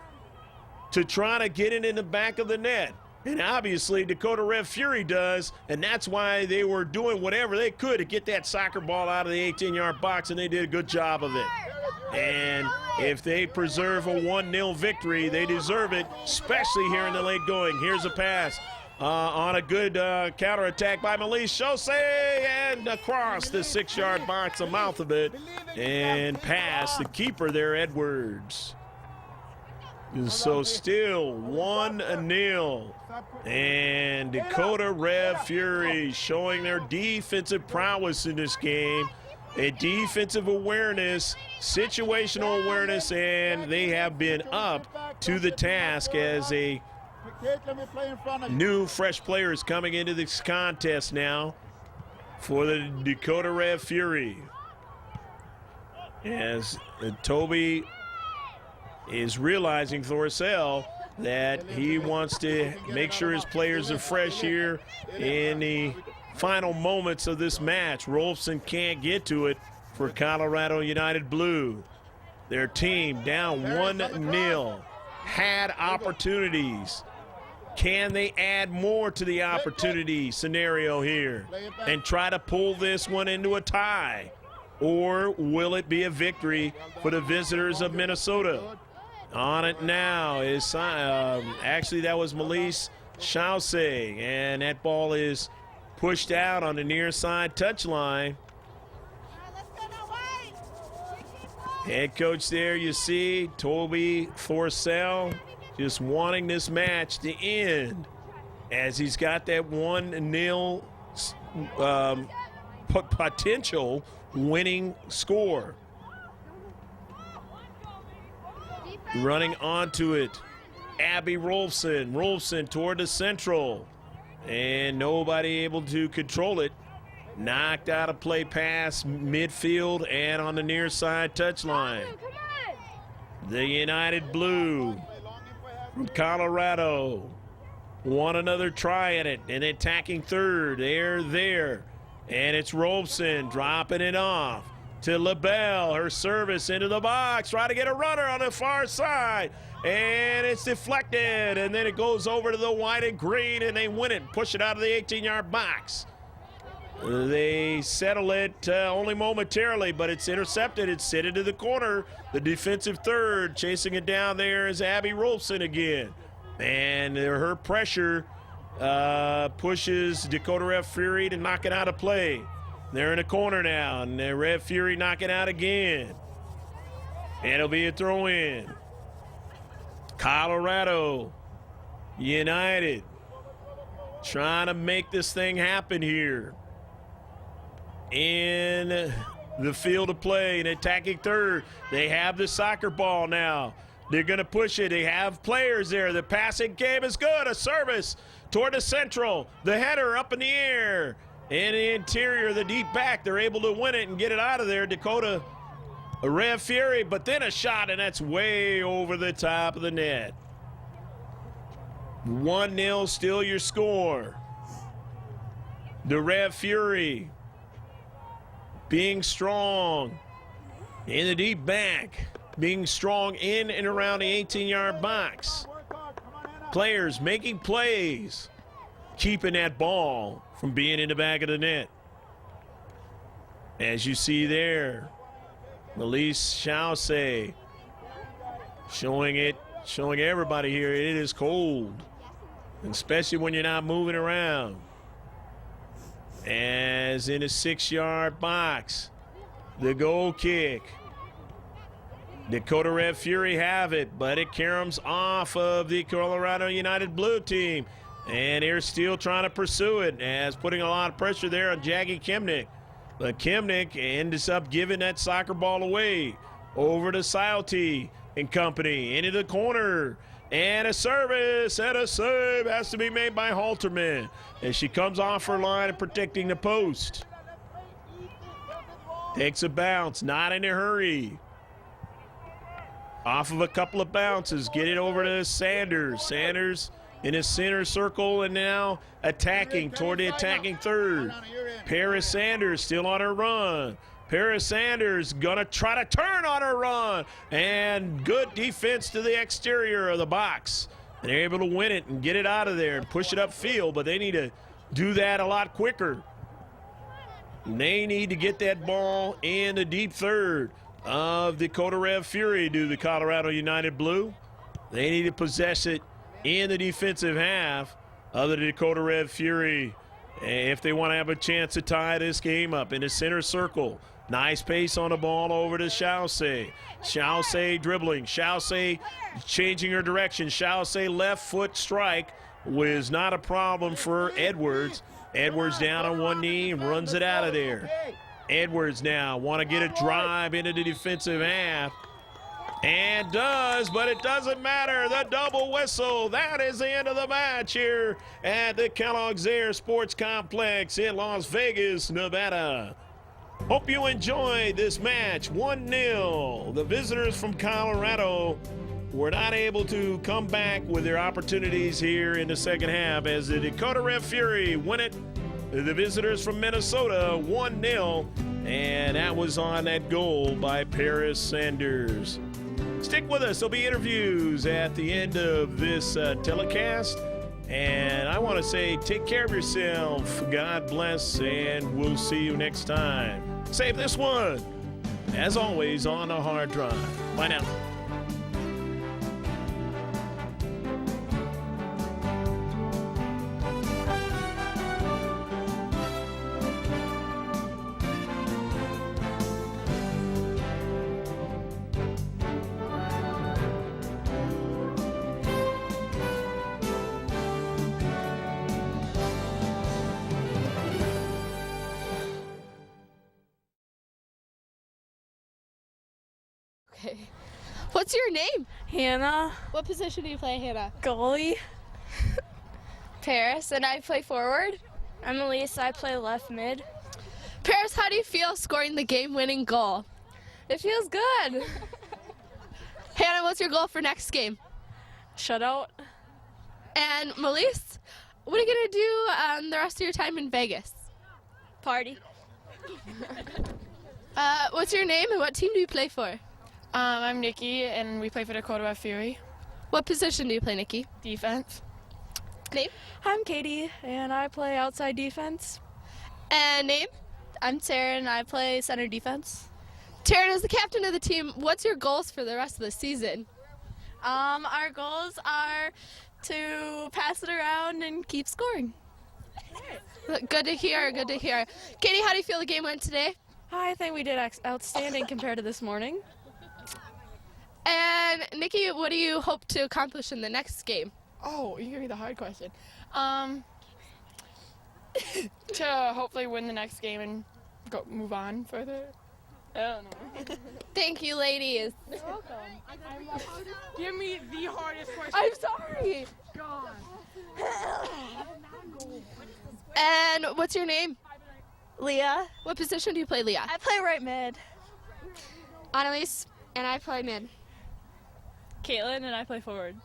to try to get it in the back of the net. And obviously Dakota Red Fury does, and that's why they were doing whatever they could to get that soccer ball out of the 18-yard box, and they did a good job of it. And if they preserve a 1-0 victory, they deserve it, especially here in the late going. Here's a pass on a good counterattack by Melise Chaussee, and across the 6-yard box, the mouth of it, and past the keeper there, Edwards. And so still 1-0. And Dakota Red Fury showing their defensive prowess in this game. A defensive awareness, situational awareness, and they have been up to the task as a new fresh players coming into this contest now for the Dakota Red Fury. As Toby is realizing, Thorcell, that he wants to make sure his players are fresh here in the final moments of this match. Rolfson can't get to it for Colorado United Blue. Their team down 1-0, had opportunities. Can they add more to the opportunity scenario here and try to pull this one into a tie? Or will it be a victory for the visitors of Minnesota? On it now is, actually that was Melise Chaussee, and that ball is pushed out on the near side touchline. Head coach there, you see, Toby Thorcell, just wanting this match to end as he's got that 1-0 potential winning score. Running onto it, Abby Rolfson. Rolfson toward the central, and nobody able to control it. Knocked out a play pass midfield and on the near side touchline. The United Blue from Colorado want another try at it, and attacking third. They're there, and it's Rolfson dropping it off to LaBelle. Her service into the box, try to get a runner on the far side, and it's deflected, and then it goes over to the white and green, and they win it, push it out of the 18-yard box. They settle it only momentarily, but it's intercepted. It's sent into the corner. The defensive third chasing it down there is Abby Rolfson again, and her pressure pushes Dakota Red Fury to knock it out of play. They're in a corner now, and the Red Fury knock it out again. And it'll be a throw-in. Colorado United trying to make this thing happen here. In the field of play, and attacking third. They have the soccer ball now. They're going to push it. They have players there. The passing game is good. A service toward the central. The header up in the air. In the interior, the deep back, they're able to win it and get it out of there. Dakota Red Fury, but then a shot, and that's way over the top of the net. 1-0 still your score. The Red Fury being strong in the deep back, being strong in and around the 18-yard box. Players making plays, keeping that ball from being in the back of the net. As you see there, Melise Chaussee showing everybody here it is cold, especially when you're not moving around. As in a 6-yard box, the goal kick. Dakota Red Fury have it, but it caroms off of the Colorado United Blue team. And they're still trying to pursue it, as putting a lot of pressure there on Jackie Kimnick. But Kimnick ends up giving that soccer ball away over to Silty and company into the corner. And a service and a save has to be made by Halterman as she comes off her line and protecting the post. Takes a bounce, not in a hurry. Off of a couple of bounces, get it over to Sanders. Sanders in his center circle and now attacking toward the attacking third. Paris Sanders still on her run. Paris Sanders going to try to turn on her run. And good defense to the exterior of the box. And they're able to win it and get it out of there and push it upfield, but they need to do that a lot quicker. They need to get that ball in the deep third of Dakota Rev Fury to the Colorado United Blue. They need to possess it in the defensive half of the Dakota Rev Fury if they want to have a chance to tie this game up in the center circle. Nice pace on the ball over to Chaussee. Chaussee dribbling. Chaussee changing her direction. Chaussee left foot strike was not a problem for Edwards. Edwards down on one knee and runs it out of there. Edwards now want to get a drive into the defensive half. And does, but it doesn't matter. The double whistle. That is the end of the match here at the Kellogg's Air Sports Complex in Las Vegas, Nevada. Hope you enjoyed this match. 1-0. The visitors from Colorado were not able to come back with their opportunities here in the second half as the Dakota Rev Fury win it. The visitors from Minnesota 1-0, and that was on that goal by Paris Sanders. Stick with us. There'll be interviews at the end of this telecast. And I want to say take care of yourself. God bless, and we'll see you next time. Save this one, as always, on a hard drive. Bye now. Okay. What's your name? Hannah, What position do you play, Hannah? goalie. Paris, and I play forward. I'm Elise, I play left mid. Paris, how do you feel scoring the game-winning goal? It feels good. Hannah, what's your goal for next game? Shutout. And Melise, what are you going to do the rest of your time in Vegas? Party. What's your name and what team do you play for? I'm Nikki, and we play for Dakota Rev Fury. What position do you play, Nikki? Defense. Name? I'm Katie, and I play outside defense. And name? I'm Sarah, and I play center defense. Taryn, as the captain of the team, what's your goals for the rest of the season? Our goals are to pass it around and keep scoring. Good to hear, good to hear. Katie, how do you feel the game went today? I think we did outstanding compared to this morning. And Nikki, what do you hope to accomplish in the next game? Oh, you gave me the hard question. To hopefully win the next game and move on further. I don't know. Thank you, ladies. You're welcome. Give me the hardest question. I'm sorry. God. And what's your name? Leah. What position do you play, Leah? I play right mid. Annalise, and I play mid. Caitlin, and I play forward.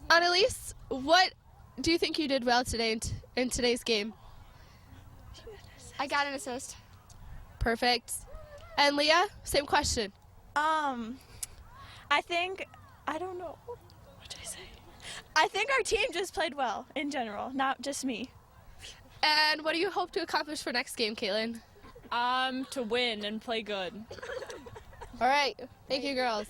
Annalise, what do you think you did well today in today's game? I got an assist. Perfect. And Leah, same question. I don't know. What did I say? I think our team just played well in general, not just me. And what do you hope to accomplish for next game, Caitlin? To win and play good. All right. Thank you, girls.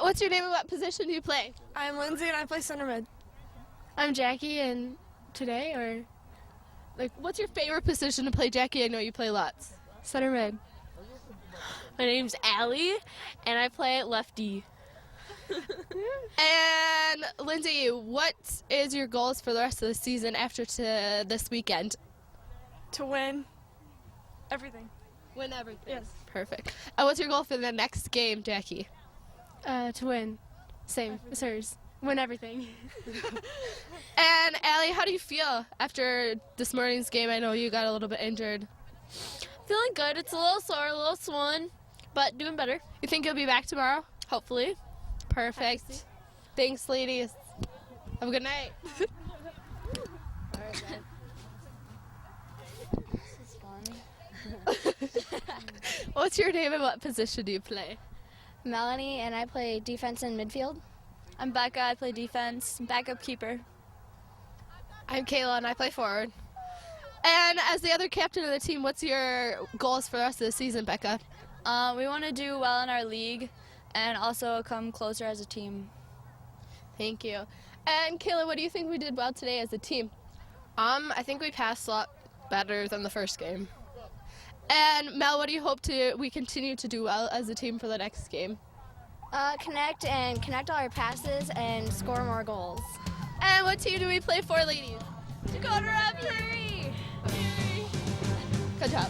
What's your name and what position do you play? I'm Lindsay and I play center mid. I'm Jackie, and today, or what's your favorite position to play, Jackie? I know you play lots. Center mid. My name's Allie, and I play lefty. And Lindsay, what is your goals for the rest of the season after this weekend? To win everything. Win everything. Yes. Perfect. What's your goal for the next game, Jackie? To win. Same as hers. Win everything. And Allie, how do you feel after this morning's game? I know you got a little bit injured. Feeling good. It's a little sore, a little swollen, but doing better. You think you'll be back tomorrow? Hopefully. Perfect. Thanks, ladies. Have a good night. What's your name and what position do you play? Melanie, and I play defense and midfield. I'm Becca. I play defense, backup keeper. I'm Kayla and I play forward. And as the other captain of the team, what's your goals for the rest of the season, Becca? We want to do well in our league and also come closer as a team. Thank you. And Kayla, what do you think we did well today as a team? I think we passed a lot better than the first game. And Mel, what do you hope we continue to do well as a team for the next game? Connect all our passes and score more goals. And what team do we play for, ladies? Dakota Fury! Good job.